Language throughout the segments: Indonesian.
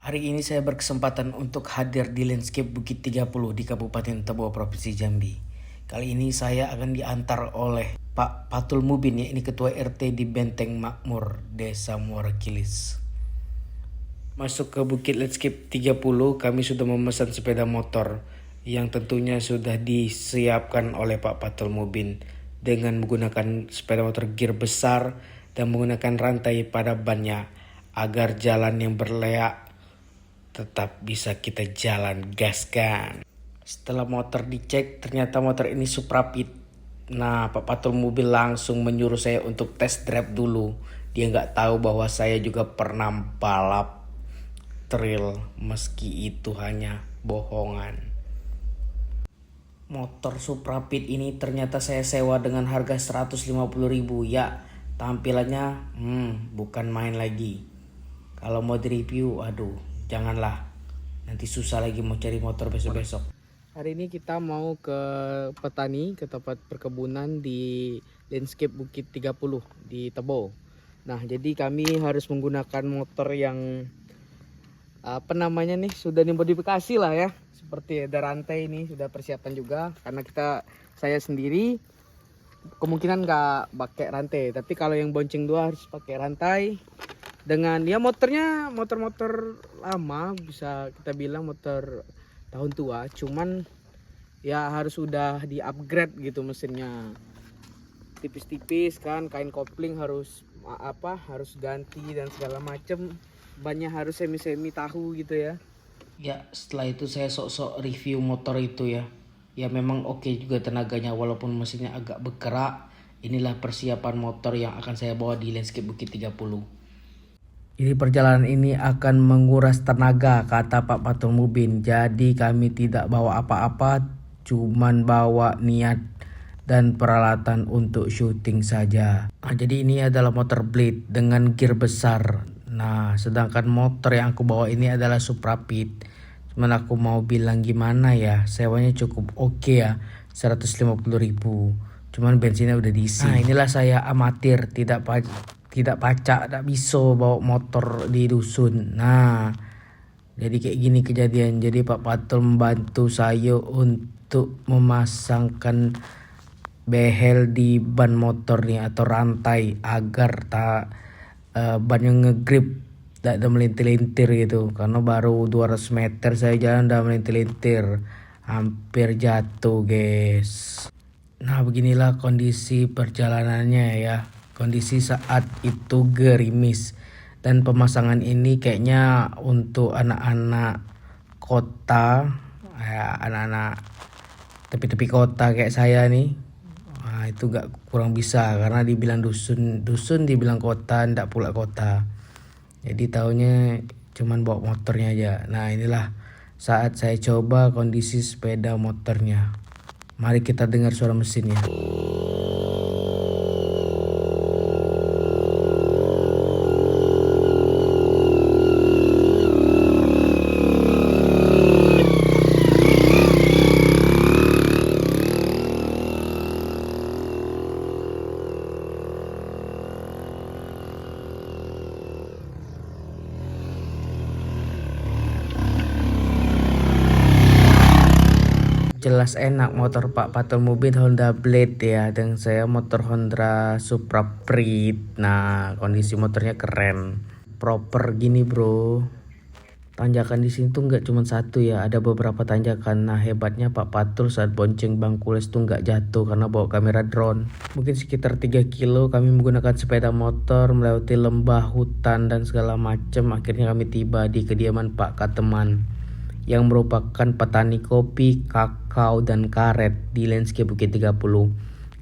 Hari ini saya berkesempatan untuk hadir di landscape Bukit 30 di Kabupaten Tebo, Provinsi Jambi. Kali ini saya akan diantar oleh Pak Patul Mubin, ya, ini Ketua RT di Benteng Makmur, Desa Muara Kilis. Masuk ke Bukit Landscape 30, kami sudah memesan sepeda motor yang tentunya sudah disiapkan oleh Pak Patul Mubin dengan menggunakan sepeda motor gear besar dan menggunakan rantai pada bannya agar jalan yang berleak tetap bisa kita jalan gaskan. Setelah motor dicek, ternyata motor ini Suprapit. Nah, Pak Patul Mobil langsung menyuruh saya untuk test drive dulu. Dia nggak tahu bahwa saya juga pernah balap trail, meski itu hanya bohongan. Motor Suprapit ini ternyata saya sewa dengan harga 150.000. Ya, tampilannya bukan main lagi. Kalau mau direview, aduh, janganlah. Nanti susah lagi mau cari motor besok-besok. Hari ini kita mau ke petani, ke tempat perkebunan di landscape Bukit 30 di Tebo. Nah, jadi kami harus menggunakan motor yang sudah dimodifikasi lah ya. Seperti ada rantai ini, sudah persiapan juga. Karena saya sendiri kemungkinan nggak pakai rantai. Tapi kalau yang bonceng dua harus pakai rantai. Dengan ya motornya motor lama, bisa kita bilang motor tahun tua, cuman ya harus udah di upgrade gitu mesinnya, tipis-tipis kan, kain kopling harus ganti dan segala macem, bannya harus semi tahu gitu ya. Ya, setelah itu saya sok-sok review motor itu ya. Ya memang oke juga tenaganya walaupun mesinnya agak bergerak. Inilah persiapan motor yang akan saya bawa di landscape Bukit 30. Jadi perjalanan ini akan menguras tenaga, kata Pak Patul Mubin. Jadi kami tidak bawa apa-apa, cuman bawa niat dan peralatan untuk syuting saja. Nah, jadi ini adalah motor blade dengan gear besar. Nah, sedangkan motor yang aku bawa ini adalah Suprapit. Cuman aku mau bilang gimana ya, sewanya cukup oke ya, 150.000. Cuman bensinnya udah diisi. Nah, inilah saya amatir, tidak pacak, tidak bisa bawa motor di dusun. Nah, jadi kayak gini kejadian. Jadi Pak Patul membantu saya untuk memasangkan behel di ban motor nih atau rantai agar bannya ngegrip, tidak ada melintir-lintir gitu. Karena baru 200 meter saya jalan udah melintir-lintir, hampir jatuh guys. Nah, beginilah kondisi perjalanannya ya. Kondisi saat itu gerimis, dan pemasangan ini kayaknya untuk anak-anak kota, ya, anak-anak tepi-tepi kota kayak saya nih. Nah, itu kurang bisa karena dibilang dusun dibilang kota, ndak pula kota. Jadi taunya cuman bawa motornya aja. Nah, inilah saat saya coba kondisi sepeda motornya. Mari kita dengar suara mesinnya. Jelas enak motor Pak Patul Mubin Honda Blade ya, dan saya motor Honda Suprapit. Nah, kondisi motornya keren, proper gini bro. Tanjakan di sini tuh nggak cuma satu ya, ada beberapa tanjakan. Nah, hebatnya Pak Patul saat bonceng Bang Kules tuh nggak jatuh karena bawa kamera drone. Mungkin sekitar 3 kilo kami menggunakan sepeda motor melewati lembah, hutan dan segala macam. Akhirnya kami tiba di kediaman Pak Kateman yang merupakan petani kopi, kakao, dan karet di landscape Bukit 30.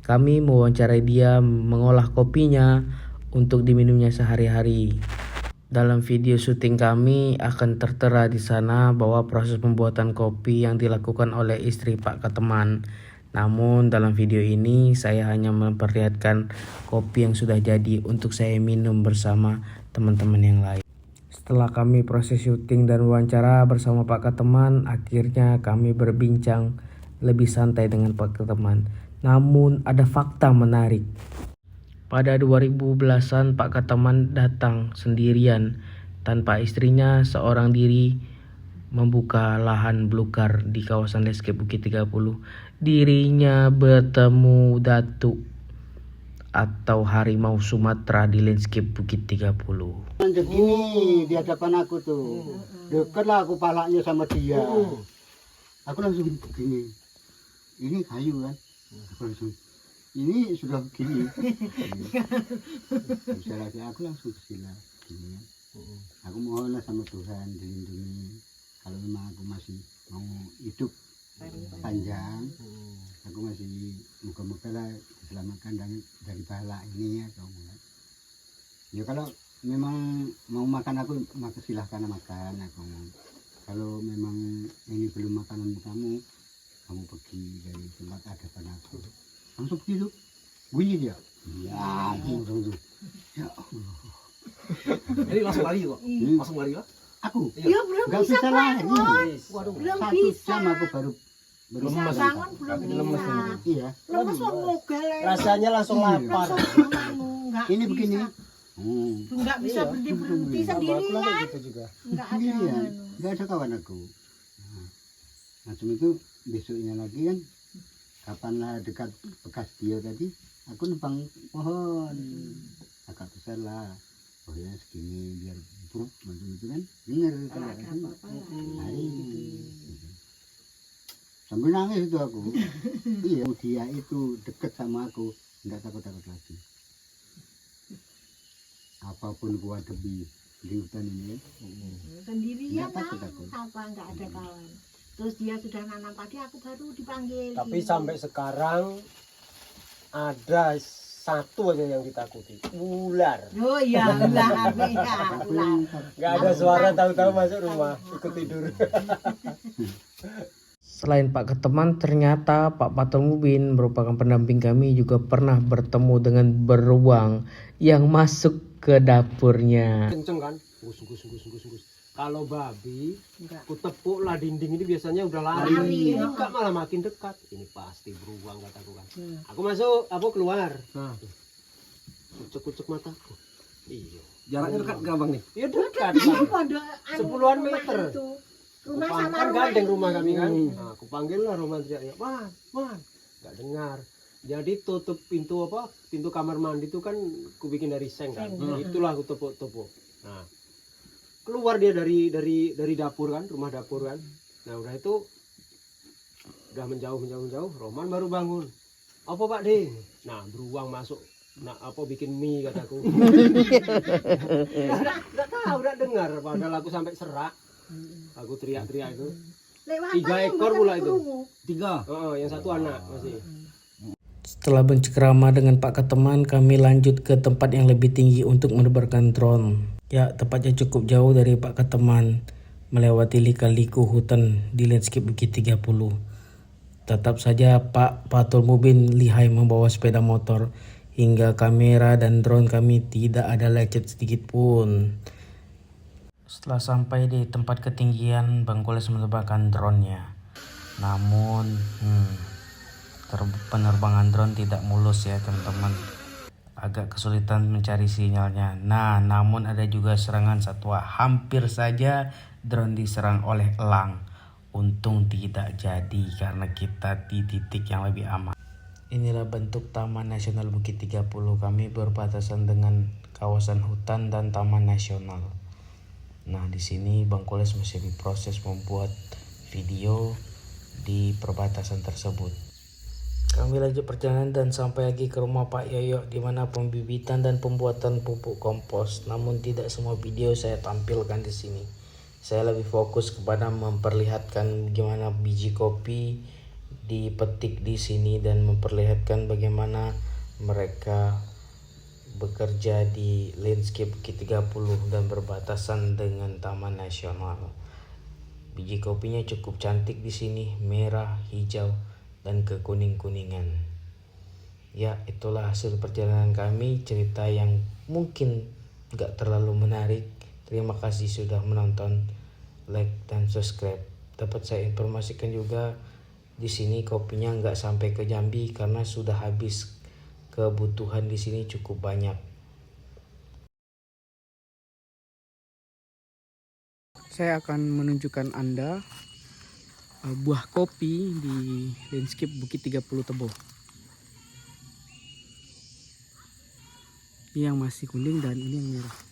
Kami mewawancarai dia mengolah kopinya untuk diminumnya sehari-hari. Dalam video syuting kami akan tertera di sana bahwa proses pembuatan kopi yang dilakukan oleh istri Pak Kateman. Namun dalam video ini saya hanya memperlihatkan kopi yang sudah jadi untuk saya minum bersama teman-teman yang lain. Setelah kami proses syuting dan wawancara bersama Pak Kateman, akhirnya kami berbincang lebih santai dengan Pak Kateman. Namun ada fakta menarik. Pada 2010-an Pak Kateman datang sendirian tanpa istrinya seorang diri membuka lahan belukar di kawasan landscape Bukit 30. Dirinya bertemu Datuk atau harimau Sumatera di landscape Bukit 30. Gini di hadapan aku tuh, deket lah aku palanya sama dia. Aku langsung begini, ini kayu kan, aku langsung ini sudah begini. Bisa lagi aku langsung sila gini kan. Aku mohonlah sama Tuhan dilindungi. Kalau memang aku masih mau hidup panjang, aku masih moga-moga lah diselamatkan dari bala ini ya kamu. Ya kalau memang mau makan aku maka silahkan makan aku. Kalau memang ini belum makanan kamu pergi dari tempat hadapan aku. Langsung begitu, bunyi dia. Ya, langsung. Ya Allah. Jadi langsung lari kok. Langsung lari kok. Aku Ya belum nggak bisa bisa lari. Waduh. Belum 1 bisa. jam aku baru Bisa lemes. bangun belum Lemes bisa. ini. iya. Lemes mau moga Rasanya langsung lapar. Enggak Ini begini. Enggak bisa berhenti sendirian. Gitu juga. Enggak ada. Sendirian, nggak ada kawan aku. Nah, macam itu besoknya lagi kan, kapanlah dekat bekas dia tadi, aku numpang pohon, agak besar lah, pohonnya segini biar buruk macam itu kan, dengar kalau Ada aku apa-apa. lari, sambil nangis itu aku. Iya, dia itu deket sama aku, nggak takut-takut lagi. Apapun gua debi di hutan ini, Sendirian Nggak takut lah. aku. Apa enggak ada kawan. Terus dia sudah nanam padi, aku baru dipanggil. Tapi gitu. sampai sekarang ada satu aja yang ditakuti, ular. Oh iya, ular. Iya, aku ular. yang Nggak ada suara tahu-tahu masuk rumah, ikut tidur. Selain Pak Keteman, ternyata Pak Patul Mubin merupakan pendamping kami juga pernah bertemu dengan beruang yang masuk ke dapurnya. Kenceng kan? Gus. Kalau babi, Enggak. ku tepuk lah dinding ini biasanya udah lari. Lari. Ini enggak, malah makin dekat. Ini pasti beruang kataku kan. Aku masuk, aku keluar. Kucuk-kucuk mataku. Iya. Jaraknya dekat ke abang nih? Ya dekat. Ini Bang. pondok Sepuluhan rumah meter. itu. Ku Rumah sama kan rumah gandeng ini. rumah kami kan. Nah, aku panggil lah Roman teriaknya, "Man, nggak dengar. Jadi tutup pintu apa? Pintu kamar mandi itu kan ku bikin dari seng kan. Itulah aku tepuk-tepuk. Nah, keluar dia dari dapur kan, rumah dapur kan. Nah, udah itu udah menjauh. Roman baru bangun. Apa Pak De? Nah, beruang masuk. Nah, apa bikin mie kataku. Enggak tahu, enggak dengar. Padahal aku sampai serak. Aku teriak-teriak itu. Lewat 3 apa, ekor bukan pula itu. kerungu. 3. Oh, yang satu anak masih. Setelah bercengkrama dengan Pak Keteman, kami lanjut ke tempat yang lebih tinggi untuk menerbangkan drone. Ya, tempatnya cukup jauh dari Pak Keteman, melewati lika-liku hutan di landscape Bukit 30. Tetap saja Pak Patul Mubin lihai membawa sepeda motor, hingga kamera dan drone kami tidak ada lecet sedikit pun. Setelah sampai di tempat ketinggian, Bang Kules menerbangkan drone-nya. Namun, penerbangan drone tidak mulus ya teman-teman. Agak kesulitan mencari sinyalnya. Nah, namun ada juga serangan satwa. Hampir saja drone diserang oleh elang. Untung tidak jadi karena kita di titik yang lebih aman. Inilah bentuk Taman Nasional Bukit 30. Kami berbatasan dengan kawasan hutan dan taman nasional. Nah, di sini Bang Kules masih diproses membuat video di perbatasan tersebut. Kami lanjut perjalanan dan sampai lagi ke rumah Pak Yoyo, di mana pembibitan dan pembuatan pupuk kompos. Namun tidak semua video saya tampilkan di sini. Saya lebih fokus kepada memperlihatkan bagaimana biji kopi dipetik di sini dan memperlihatkan bagaimana mereka bekerja di landscape Bukit 30 dan berbatasan dengan Taman Nasional. Biji kopinya cukup cantik di sini, merah, hijau, dan kekuning-kuningan. Ya, itulah hasil perjalanan kami, cerita yang mungkin gak terlalu menarik. Terima kasih sudah menonton, like dan subscribe. Dapat saya informasikan juga di sini kopinya nggak sampai ke Jambi karena sudah habis, kebutuhan di sini cukup banyak. saya akan menunjukkan Anda buah kopi di landscape Bukit 30 Tebo. Ini yang masih kuning dan ini yang merah.